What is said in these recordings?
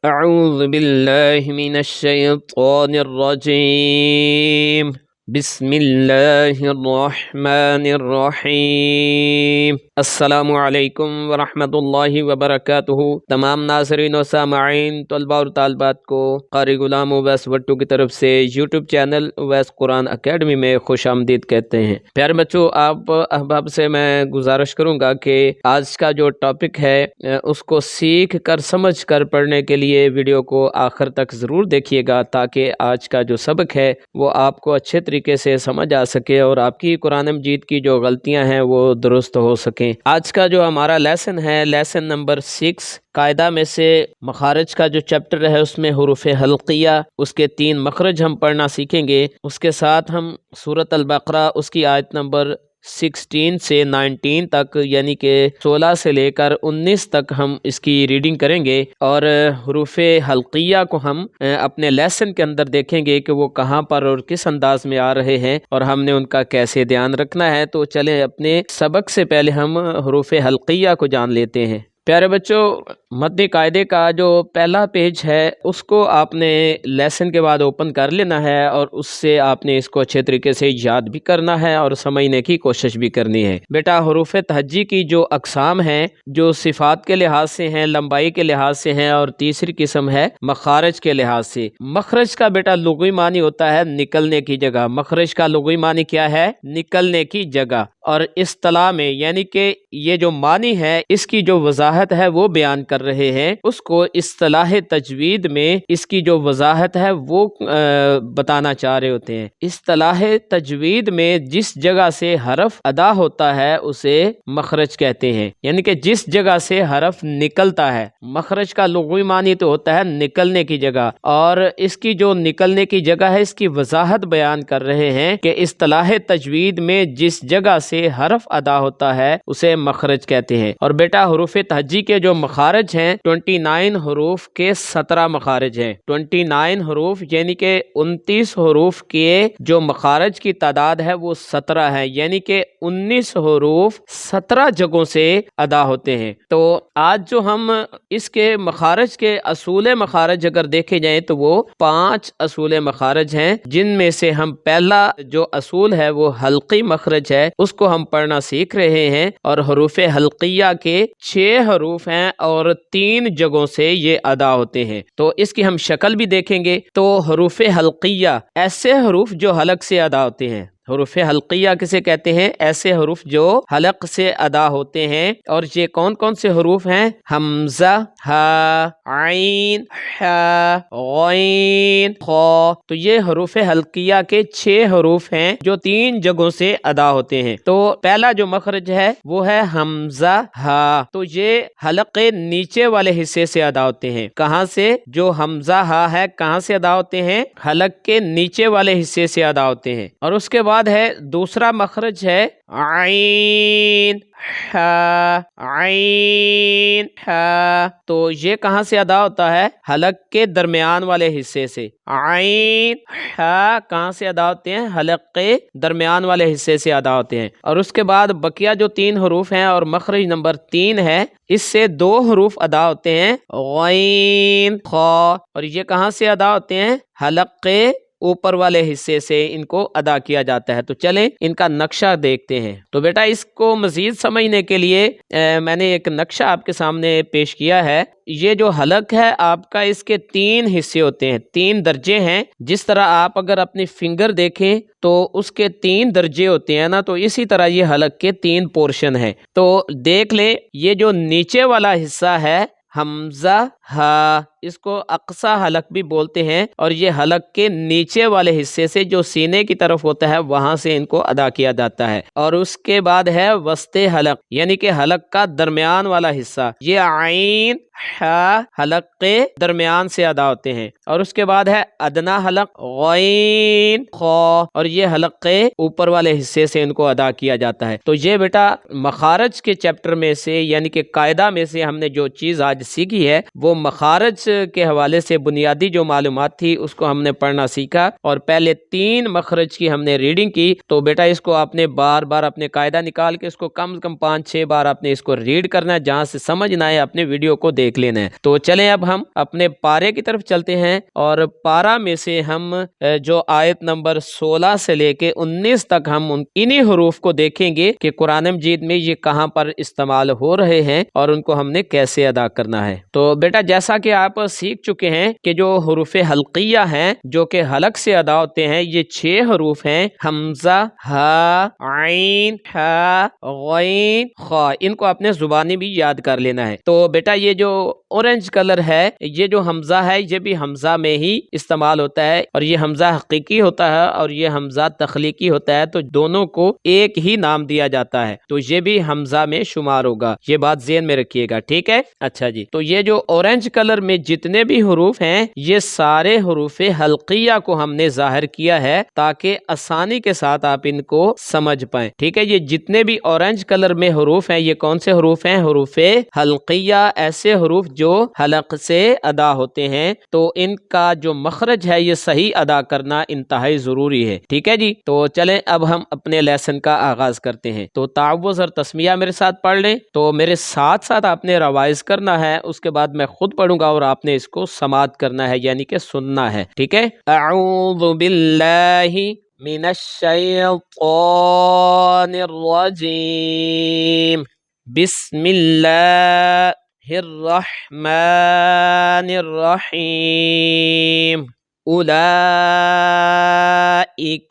اعوذ باللہ من الشیطان الرجیم بسم اللہ الرحمن الرحیم۔ السلام علیکم ورحمۃ اللہ وبرکاتہ۔ تمام ناظرین و سامعین، طلباء اور طالبات کو قاری غلام اویس وٹو کی طرف سے یوٹیوب چینل اویس قرآن اکیڈمی میں خوش آمدید کہتے ہیں۔ پیارے بچوں، آپ احباب سے میں گزارش کروں گا کہ آج کا جو ٹاپک ہے اس کو سیکھ کر سمجھ کر پڑھنے کے لیے ویڈیو کو آخر تک ضرور دیکھیے گا، تاکہ آج کا جو سبق ہے وہ آپ کو اچھے طریقے سے سمجھ آ سکے اور آپ کی قرآن مجید کی جو غلطیاں ہیں وہ درست ہو سکیں۔ آج کا جو ہمارا لیسن ہے، لیسن نمبر 6، قاعدہ میں سے مخارج کا جو چیپٹر ہے اس میں حروف حلقیہ، اس کے 3 مخرج ہم پڑھنا سیکھیں گے۔ اس کے ساتھ ہم سورۃ البقرہ، اس کی آیت نمبر 16 سے 19 تک، یعنی کہ 16 سے لے کر 19 تک ہم اس کی ریڈنگ کریں گے، اور حروف حلقیہ کو ہم اپنے لیسن کے اندر دیکھیں گے کہ وہ کہاں پر اور کس انداز میں آ رہے ہیں اور ہم نے ان کا کیسے دھیان رکھنا ہے۔ تو چلیں اپنے سبق سے پہلے ہم حروف حلقیہ کو جان لیتے ہیں۔ پیارے بچوں، متن قاعدے کا جو پہلا پیج ہے اس کو آپ نے لیسن کے بعد اوپن کر لینا ہے، اور اس سے آپ نے اس کو اچھے طریقے سے یاد بھی کرنا ہے اور سمجھنے کی کوشش بھی کرنی ہے۔ بیٹا، حروف تہجی کی جو اقسام ہیں، جو صفات کے لحاظ سے ہیں، لمبائی کے لحاظ سے ہیں، اور تیسری قسم ہے مخارج کے لحاظ سے۔ مخرج کا بیٹا لغوی معنی ہوتا ہے نکلنے کی جگہ۔ مخرج کا لغوی معنی کیا ہے؟ نکلنے کی جگہ۔ اور اصطلاح میں، یعنی کہ یہ جو معنی ہے اس کی جو وضاحت ہے وہ بیان کر رہے ہیں، اس کو اصطلاح تجوید میں اس کی جو وضاحت ہے وہ بتانا چاہ رہے ہوتے ہیں۔ اصطلاح تجوید میں جس جگہ سے حرف ادا ہوتا ہے اسے مخرج کہتے ہیں، یعنی کہ جس جگہ سے حرف نکلتا ہے۔ مخرج کا لغوی معنی تو ہوتا ہے نکلنے کی جگہ، اور اس کی جو نکلنے کی جگہ ہے اس کی وضاحت بیان کر رہے ہیں کہ اصطلاح تجوید میں جس جگہ سے حرف ادا ہوتا ہے اسے مخرج کہتے ہیں۔ اور بیٹا، حروف تہجی کے جو مخارج ہیں 29 حروف کے 17 مخارج ہیں۔ 29 حروف یعنی کہ 29 حروف کے جو مخارج کی تعداد ہے وہ 17 ہے، یعنی کہ 19 حروف 17 جگہوں سے ادا ہوتے ہیں۔ تو آج جو ہم اس کے مخارج کے اصول مخارج اگر دیکھے جائیں تو وہ 5 اصول مخارج ہیں، جن میں سے ہم پہلا جو اصول ہے وہ حلقی مخرج ہے، اس کو ہم پڑھنا سیکھ رہے ہیں۔ اور حروف حلقیہ کے 6 حروف ہیں اور 3 جگہوں سے یہ ادا ہوتے ہیں۔ تو اس کی ہم شکل بھی دیکھیں گے۔ تو حروف حلقیہ ایسے حروف جو حلق سے ادا ہوتے ہیں۔ حروف حلقیہ کسے کہتے ہیں؟ ایسے حروف جو حلق سے ادا ہوتے ہیں۔ اور یہ کون کون سے حروف ہیں؟ حمزہ، ہا، عین، حا، غین، خا۔ تو یہ حروف حلقیہ کے 6 حروف ہیں جو 3 جگہوں سے ادا ہوتے ہیں۔ تو پہلا جو مخرج ہے وہ ہے حمزہ ہا، تو یہ حلق کے نیچے والے حصے سے ادا ہوتے ہیں۔ کہاں سے؟ جو حمزہ ہا ہے کہاں سے ادا ہوتے ہیں؟ حلق کے نیچے والے حصے سے ادا ہوتے ہیں۔ اور اس کے بعد ہے دوسرا مخرج ہے عین، ہا، عین، ہا، تو یہ کہاں سے ادا ہوتا ہے؟ حلق کے درمیان والے حصے سے۔ عین، ہا کہاں سے ادا ہوتے ہیں؟ حلق کے درمیان والے حصے سے ادا ہوتے ہیں۔ اور اس کے بعد بقیہ جو 3 حروف ہیں اور مخرج نمبر 3 ہے، اس سے 2 حروف ادا ہوتے ہیں، غین، خا، اور یہ کہاں سے ادا ہوتے ہیں؟ حلق کے اوپر والے حصے سے ان کو ادا کیا جاتا ہے۔ تو چلیں ان کا نقشہ دیکھتے ہیں۔ تو بیٹا، اس کو مزید سمجھنے کے لیے میں نے ایک نقشہ آپ کے سامنے پیش کیا ہے۔ یہ جو حلق ہے آپ کا، اس کے 3 حصے ہوتے ہیں، 3 درجے ہیں۔ جس طرح آپ اگر اپنی فنگر دیکھیں تو اس کے 3 درجے ہوتے ہیں نا، تو اسی طرح یہ حلق کے 3 پورشن ہیں۔ تو دیکھ لیں، یہ جو نیچے والا حصہ ہے حمزہ ہا، اس کو اقصی حلق بھی بولتے ہیں، اور یہ حلق کے نیچے والے حصے سے جو سینے کی طرف ہوتا ہے وہاں سے ان کو ادا کیا جاتا ہے۔ اور اس کے بعد ہے وسط حلق، یعنی کہ حلق کا درمیان والا حصہ، یہ عین، ہا حلق کے درمیان سے ادا ہوتے ہیں۔ اور اس کے بعد ہے ادنا حلق، غین، خا، اور یہ حلق کے اوپر والے حصے سے ان کو ادا کیا جاتا ہے۔ تو یہ بیٹا مخارج کے چیپٹر میں سے، یعنی کہ قاعدہ میں سے ہم نے جو چیز آج سیکھی ہے وہ مخارج کے حوالے سے بنیادی جو معلومات تھی اس کو ہم نے پڑھنا سیکھا، اور پہلے 3 مخرج کی ہم نے ریڈنگ کی۔ تو بیٹا اس کو آپ نے بار بار اپنے قاعدہ نکال کے اس کو کم از کم 5-6 بار آپ نے اس کو ریڈ کرنا ہے، جہاں سے سمجھ نہ آئے اپنے ویڈیو کو دیکھ لینا ہے۔ تو چلیں اب ہم اپنے پارے کی طرف چلتے ہیں، اور پارا میں سے ہم جو آیت نمبر 16 سے لے کے 19 تک ہم انہی حروف کو دیکھیں گے کہ قرآن مجید میں یہ کہاں پر استعمال ہو رہے ہیں اور ان کو ہم نے کیسے ادا کرنا ہے۔ تو بیٹا جیسا کہ آپ سیکھ چکے ہیں کہ جو حروف حلقیہ ہیں جو کہ حلق سے ادا ہوتے ہیں، یہ 6 حروف ہیں: حمزہ، ہا، عین، ہا، غین، خا۔ ان کو اپنے زبانی بھی یاد کر لینا ہے۔ تو بیٹا یہ جو اورنج کلر ہے، یہ جو حمزہ ہے یہ بھی حمزہ میں ہی استعمال ہوتا ہے، اور یہ حمزہ حقیقی ہوتا ہے اور یہ حمزہ تخلیقی ہوتا ہے، تو دونوں کو ایک ہی نام دیا جاتا ہے، تو یہ بھی حمزہ میں شمار ہوگا۔ یہ بات ذہن میں رکھیے گا، ٹھیک ہے؟ اچھا جی، تو یہ جو اورنج کلر میں جتنے بھی حروف ہیں یہ سارے حروف حلقیہ کو ہم نے ظاہر کیا ہے تاکہ آسانی کے ساتھ آپ ان کو سمجھ پائیں، ٹھیک ہے؟ یہ جتنے بھی اورنج کلر میں حروف ہیں یہ کون سے حروف ہیں؟ حروف حلقیہ، ایسے حروف جو حلق سے ادا ہوتے ہیں، تو ان کا جو مخرج ہے یہ صحیح ادا کرنا انتہائی ضروری ہے، ٹھیک ہے جی؟ تو چلیں اب ہم اپنے لیسن کا آغاز کرتے ہیں۔ تو تعوذ اور تسمیہ میرے ساتھ پڑھ لیں، تو میرے ساتھ ساتھ آپ نے روائز کرنا ہے، اس کے بعد میں خود پڑھوں گا اور آپ نے اس کو سماعت کرنا ہے، یعنی کہ سننا ہے، ٹھیک ہے؟ اعوذ باللہ من الشیطان الرجیم، بسم اللہ الرحمن الرحیم، اولئک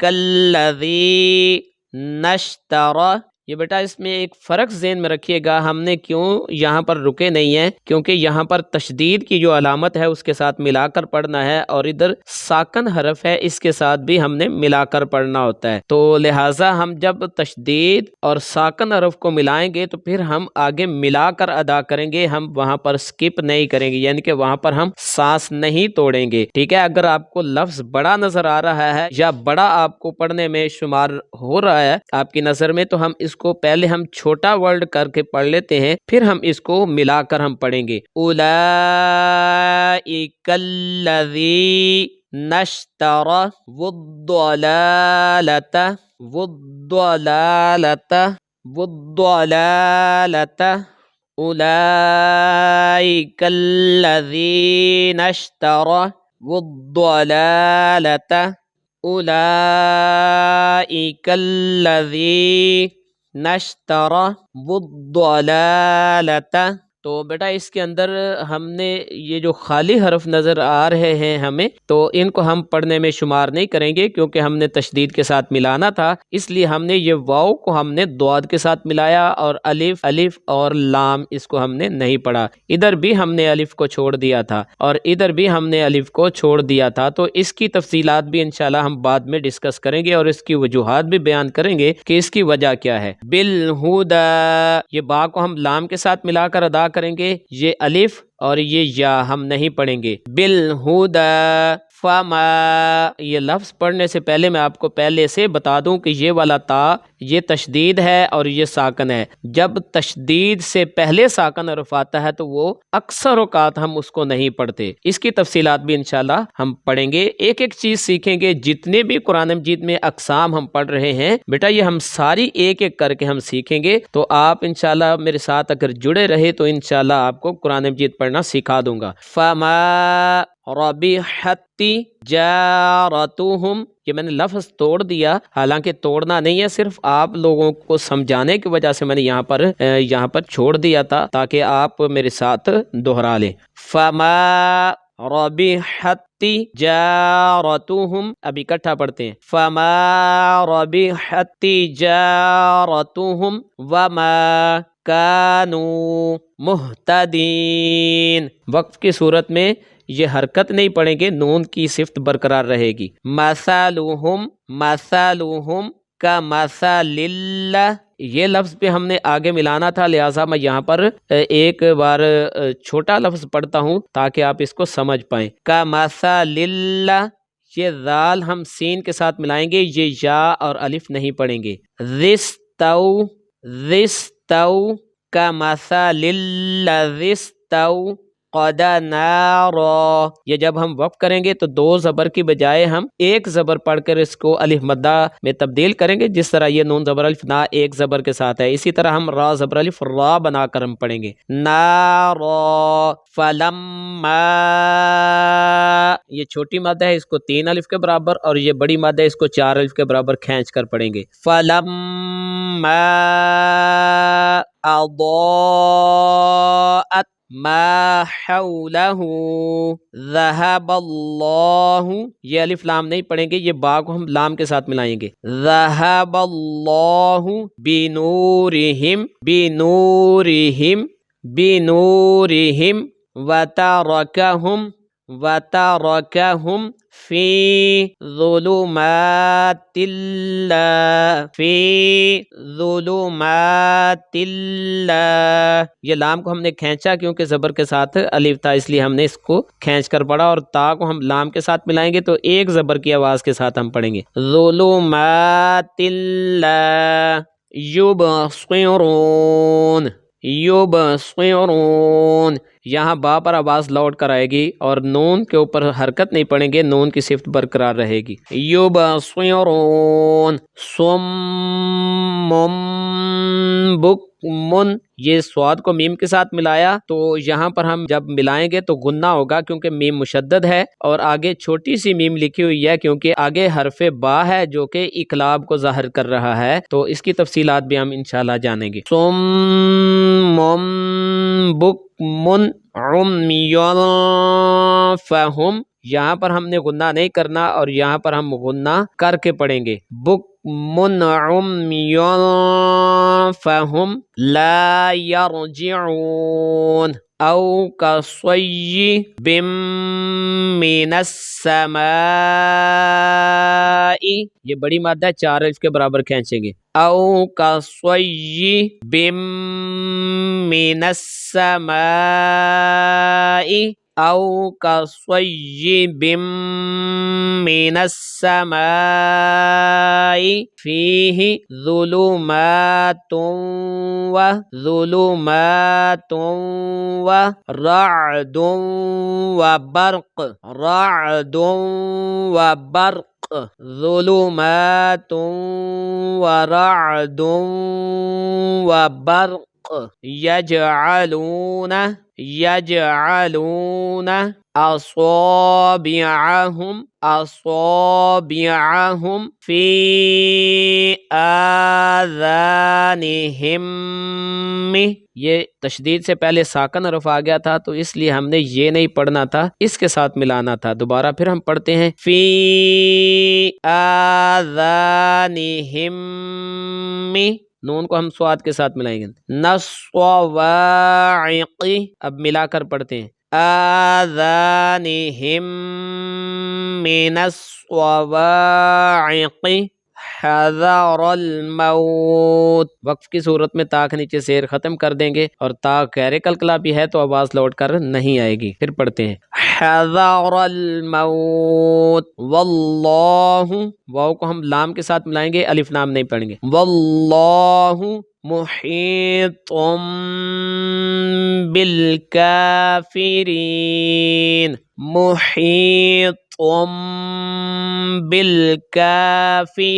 الذین اشتروا۔ یہ بیٹا اس میں ایک فرق ذہن میں رکھیے گا، ہم نے کیوں یہاں پر رکے نہیں ہیں؟ کیونکہ یہاں پر تشدید کی جو علامت ہے اس کے ساتھ ملا کر پڑھنا ہے، اور ادھر ساکن حرف ہے اس کے ساتھ بھی ہم نے ملا کر پڑھنا ہوتا ہے، تو لہٰذا ہم جب تشدید اور ساکن حرف کو ملائیں گے تو پھر ہم آگے ملا کر ادا کریں گے، ہم وہاں پر سکپ نہیں کریں گے، یعنی کہ وہاں پر ہم سانس نہیں توڑیں گے، ٹھیک ہے؟ اگر آپ کو لفظ بڑا نظر آ رہا ہے یا بڑا آپ کو پڑھنے میں شمار ہو رہا ہے آپ کی نظر میں، تو ہم اس کو پہلے ہم چھوٹا ورڈ کر کے پڑھ لیتے ہیں، پھر ہم اس کو ملا کر ہم پڑھیں گے۔ اولئک الذین اشتروا والضلالۃ اولئک الذین اشتروا والضلالۃ اولئک الذین اشتروا والضلالۃ۔ تو بیٹا اس کے اندر ہم نے یہ جو خالی حرف نظر آ رہے ہیں ہمیں، تو ان کو ہم پڑھنے میں شمار نہیں کریں گے، کیونکہ ہم نے تشدید کے ساتھ ملانا تھا، اس لیے ہم نے یہ واو کو ہم نے ضاد کے ساتھ ملایا، اور الف اور لام اس کو ہم نے نہیں پڑھا، ادھر بھی ہم نے الف کو چھوڑ دیا تھا اور ادھر بھی ہم نے الف کو چھوڑ دیا تھا۔ تو اس کی تفصیلات بھی انشاءاللہ ہم بعد میں ڈسکس کریں گے اور اس کی وجوہات بھی بیان کریں گے کہ اس کی وجہ کیا ہے۔ بالہدی، یہ با کو ہم لام کے ساتھ ملا کر ادا کریں گے، یہ الف اور یہ یا ہم نہیں پڑھیں گے۔ بالہدی فما، یہ لفظ پڑھنے سے پہلے میں آپ کو پہلے سے بتا دوں کہ یہ والا تا یہ تشدید ہے اور یہ ساکن ہے۔ جب تشدید سے پہلے ساکن حرف آتا ہے تو وہ اکثر اوقات ہم اس کو نہیں پڑھتے، اس کی تفصیلات بھی انشاءاللہ ہم پڑھیں گے، ایک ایک چیز سیکھیں گے۔ جتنے بھی قرآن مجید میں اقسام ہم پڑھ رہے ہیں بیٹا یہ ہم ساری ایک ایک کر کے ہم سیکھیں گے، تو آپ انشاءاللہ میرے ساتھ اگر جڑے رہے تو انشاءاللہ آپ کو قرآن مجید پڑھنا سکھا دوں گا۔ فما ربحت تجارتہم، یہ میں نے لفظ توڑ دیا، حالانکہ توڑنا نہیں ہے، صرف آپ لوگوں کو سمجھانے کی وجہ سے میں نے یہاں پر چھوڑ دیا تھا تاکہ آپ میرے ساتھ دہرا لیں۔ فما ربحت تجارتہم، اب اکٹھا پڑھتے ہیں، فما ربحت تجارتہم وما کانوا مہتدین۔ وقف کی صورت میں یہ حرکت نہیں پڑیں گے، نون کی صفت برقرار رہے گی۔ مثلہم کمثل اللہ، یہ لفظ پہ ہم نے آگے ملانا تھا، لہٰذا میں یہاں پر ایک بار چھوٹا لفظ پڑھتا ہوں تاکہ آپ اس کو سمجھ پائیں۔ کمثل اللہ، یہ ذال ہم سین کے ساتھ ملائیں گے، یہ یا اور الف نہیں پڑھیں گے۔ ذستو کمثل الذی استووا، قد نارا، یہ جب ہم وقف کریں گے تو دو زبر کی بجائے ہم ایک زبر پڑھ کر اس کو الف مدہ میں تبدیل کریں گے، جس طرح یہ نون زبر الف نا ایک زبر کے ساتھ ہے، اسی طرح ہم را زبر الف را بنا کر ہم پڑھیں گے نارا فلما، یہ چھوٹی مادہ ہے اس کو 3 الف کے برابر، اور یہ بڑی مادہ ہے اس کو 4 الف کے برابر کھینچ کر پڑھیں گے فلما اضاءت ما حولہ ذہب اللہ، یہ الف لام نہیں پڑھیں گے، یہ با کو ہم لام کے ساتھ ملائیں گے ذہب اللہ بنورہم بنورہم بنورہم وترکہم فی ظلمات اللہ فی ظلمات اللہ، یہ لام کو ہم نے کھینچا کیونکہ زبر کے ساتھ الف تھا، اس لیے ہم نے اس کو کھینچ کر پڑھا، اور تا کو ہم لام کے ساتھ ملائیں گے تو ایک زبر کی آواز کے ساتھ ہم پڑھیں گے ظلمات اللہ یبصرون یبصرون، یہاں با پر آواز لوٹ کر آئے گی اور نون کے اوپر حرکت نہیں پڑیں گے، نون کی صفت برقرار رہے گی یبصرون صم بکم، یہ سواد کو میم کے ساتھ ملایا تو یہاں پر ہم جب ملائیں گے تو غنہ ہوگا کیونکہ میم مشدد ہے، اور آگے چھوٹی سی میم لکھی ہوئی ہے کیونکہ آگے حرف با ہے جو کہ اقلاب کو ظاہر کر رہا ہے، تو اس کی تفصیلات بھی ہم انشاءاللہ جانیں گے صم بکم عمی فہم، یہاں پر ہم نے غنہ نہیں کرنا اور یہاں پر ہم غنہ کر کے پڑھیں گے بکم عمی فہم لا یرجعون او کصیب من السماء، یہ بڑی مادہ ہے 4 الف کے برابر کھینچیں گے او کصیب من السماء او کصیب من السماء فیہ ظلمات ورعد وبرق ظلمات ورعد وبرق یجعلون اصابعهم فی آذانہم، یہ تشدید سے پہلے ساکن حرف آ گیا تھا تو اس لیے ہم نے یہ نہیں پڑھنا تھا، اس کے ساتھ ملانا تھا، دوبارہ پھر ہم پڑھتے ہیں فی آذانہم، نون کو ہم سواد کے ساتھ ملائیں گے نصواعق، اب ملا کر پڑھتے ہیں آذانہم من الصواعق حذر الموت، وقف کی صورت میں تا کے نیچے زیر ختم کر دیں گے، اور تا غیر قلقلہ بھی ہے تو آواز لوٹ کر نہیں آئے گی، پھر پڑھتے ہیں حذر الموت واللہ، واو کو ہم لام کے ساتھ ملائیں گے، الف لام نہیں پڑھیں گے واللہ محیط بالکافرین محیط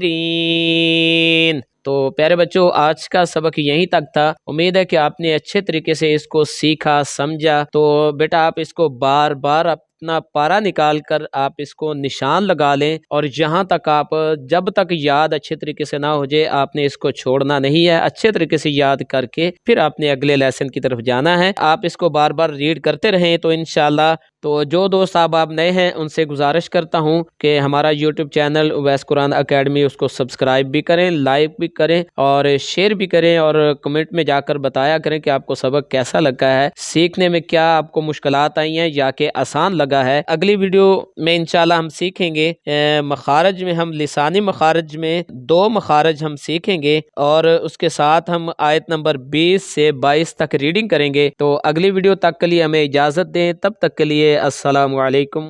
بالکافرین۔ تو پیارے بچوں آج کا سبق یہیں تک تھا، امید ہے کہ آپ نے اچھے طریقے سے اس کو سیکھا سمجھا، تو بیٹا آپ اس کو بار بار اپنا پارا نکال کر آپ اس کو نشان لگا لیں، اور جہاں تک آپ جب تک یاد اچھے طریقے سے نہ ہو جائے آپ نے اس کو چھوڑنا نہیں ہے، اچھے طریقے سے یاد کر کے پھر آپ نے اگلے لیسن کی طرف جانا ہے۔ آپ اس کو بار بار ریڈ کرتے رہیں تو انشاءاللہ، تو جو دوست آپ نئے ہیں ان سے گزارش کرتا ہوں کہ ہمارا یوٹیوب چینل اویس قرآن اکیڈمی اس کو سبسکرائب بھی کریں، لائک بھی کریں اور شیئر بھی کریں، اور کمنٹ میں جا کر بتایا کریں کہ آپ کو سبق کیسا لگا ہے، سیکھنے میں کیا آپ کو مشکلات آئی ہیں یا کہ آسان لگا ہے۔ اگلی ویڈیو میں انشاءاللہ ہم سیکھیں گے مخارج میں، ہم لسانی مخارج میں 2 مخارج ہم سیکھیں گے، اور اس کے ساتھ ہم آیت نمبر 20 سے 22 تک ریڈنگ کریں گے۔ تو اگلی ویڈیو تک کے لیے ہمیں اجازت دیں، تب تک کے لیے السلام علیکم۔